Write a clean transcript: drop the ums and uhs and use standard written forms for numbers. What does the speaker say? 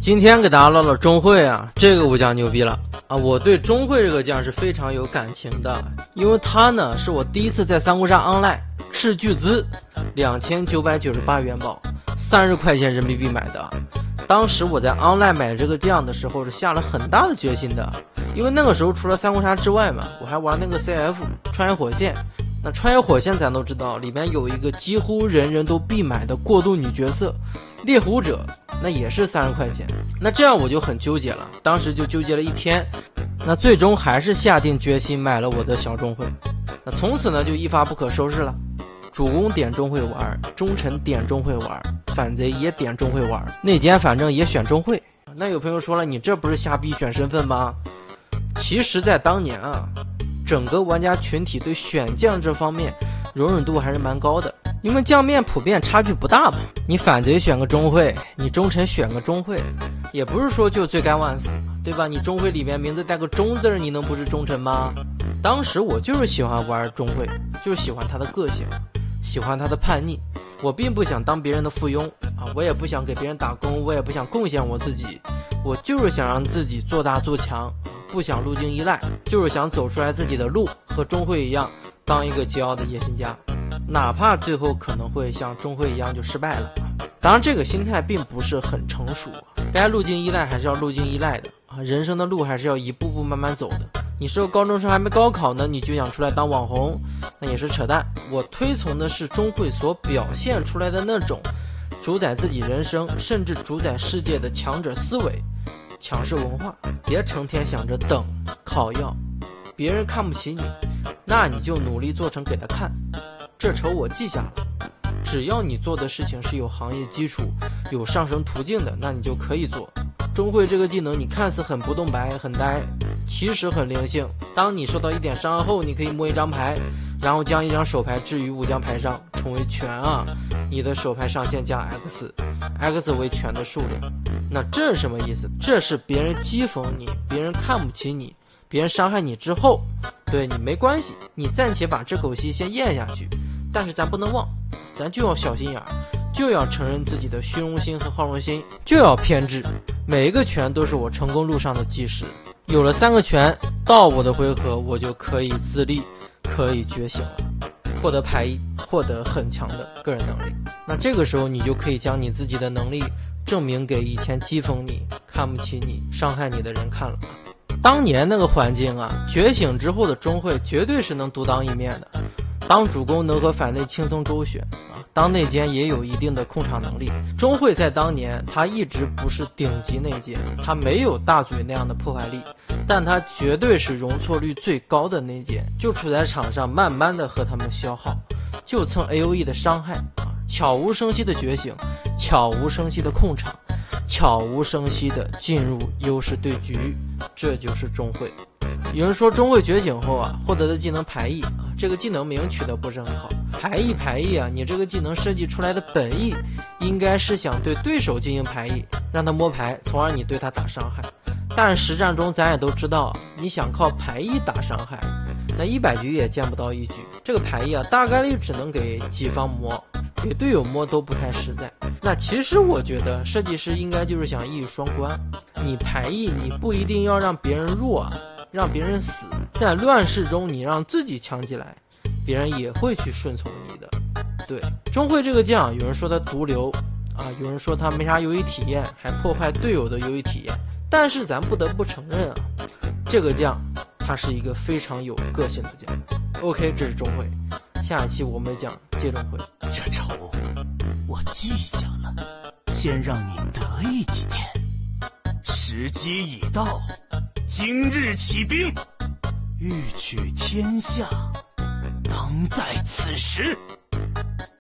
今天给大家唠唠钟会啊，这个武将牛逼了啊！我对钟会这个将是非常有感情的，因为他呢是我第一次在三国杀 online 斥巨资2998元宝，30块钱人民币买的。当时我在 online 买这个将的时候是下了很大的决心的，因为那个时候除了三国杀之外嘛，我还玩那个 CF 穿越火线。那穿越火线咱都知道，里面有一个几乎人人都必买的过渡女角色猎狐者，那也是30块钱。那这样我就很纠结了，当时就纠结了一天，那最终还是下定决心买了我的小钟会。那从此呢就一发不可收拾了，主公点钟会玩，忠臣点钟会玩，反贼也点钟会玩，内奸反正也选钟会。那有朋友说了，你这不是瞎逼选身份吗？其实在当年啊，整个玩家群体对选将这方面容忍度还是蛮高的，因为将面普遍差距不大嘛。你反贼选个钟会，你忠臣选个钟会，也不是说就罪该万死，对吧？你钟会里面名字带个忠字，你能不是忠臣吗？当时我就是喜欢玩钟会，就是喜欢他的个性，喜欢他的叛逆。我并不想当别人的附庸啊，我也不想给别人打工，我也不想贡献我自己，我就是想让自己做大做强，不想路径依赖，就是想走出来自己的路，和钟会一样当一个桀骜的野心家，哪怕最后可能会像钟会一样就失败了。当然这个心态并不是很成熟，该路径依赖还是要路径依赖的啊，人生的路还是要一步步慢慢走的。你是个高中生还没高考呢，你就想出来当网红，那也是扯淡。我推崇的是钟会所表现出来的那种主宰自己人生甚至主宰世界的强者思维、强势文化。别成天想着等靠要，别人看不起你，那你就努力做成给他看，这仇我记下了。只要你做的事情是有行业基础、有上升途径的，那你就可以做。钟会这个技能你看似很不动白很呆，其实很灵性。当你受到一点伤害后，你可以摸一张牌，然后将一张手牌置于武将牌上，成为权啊，你的手牌上限加 X 为权的数量。那这是什么意思？这是别人讥讽你，别人看不起你，别人伤害你之后，对你没关系，你暂且把这口气先咽下去，但是咱不能忘，咱就要小心眼儿，就要承认自己的虚荣心和好胜心，就要偏执。每一个权都是我成功路上的基石，有了3个权，到我的回合我就可以自立，可以觉醒了，获得牌1，获得很强的个人能力。那这个时候你就可以将你自己的能力证明给以前讥讽你、看不起你、伤害你的人看了。当年那个环境啊，觉醒之后的钟会绝对是能独当一面的。当主公能和反内轻松周旋啊，当内奸也有一定的控场能力。钟会在当年他一直不是顶级内奸，他没有大嘴那样的破坏力，但他绝对是容错率最高的内奸，就处在场上慢慢的和他们消耗，就蹭 AOE 的伤害啊，悄无声息的觉醒，悄无声息的控场，悄无声息的进入优势对局，这就是钟会。有人说钟会觉醒后啊，获得的技能牌意啊，这个技能名取得不是很好。牌意啊，你这个技能设计出来的本意应该是想对对手进行牌意，让他摸牌，从而你对他打伤害。但实战中咱也都知道，你想靠牌意打伤害，那100局也见不到1局。这个牌意啊，大概率只能给己方摸，给队友摸都不太实在。那其实我觉得设计师应该就是想一语双关，你牌意你不一定要让别人弱啊，让别人死，在乱世中你让自己强起来，别人也会去顺从你的。对，钟会这个将，有人说他毒瘤啊，有人说他没啥游戏体验，还破坏队友的游戏体验，但是咱不得不承认啊，这个将他是一个非常有个性的将。OK， 这是钟会，下一期我们讲借钟会。这仇我记下了，先让你得意几天。时机已到，今日起兵，欲取天下，当在此时。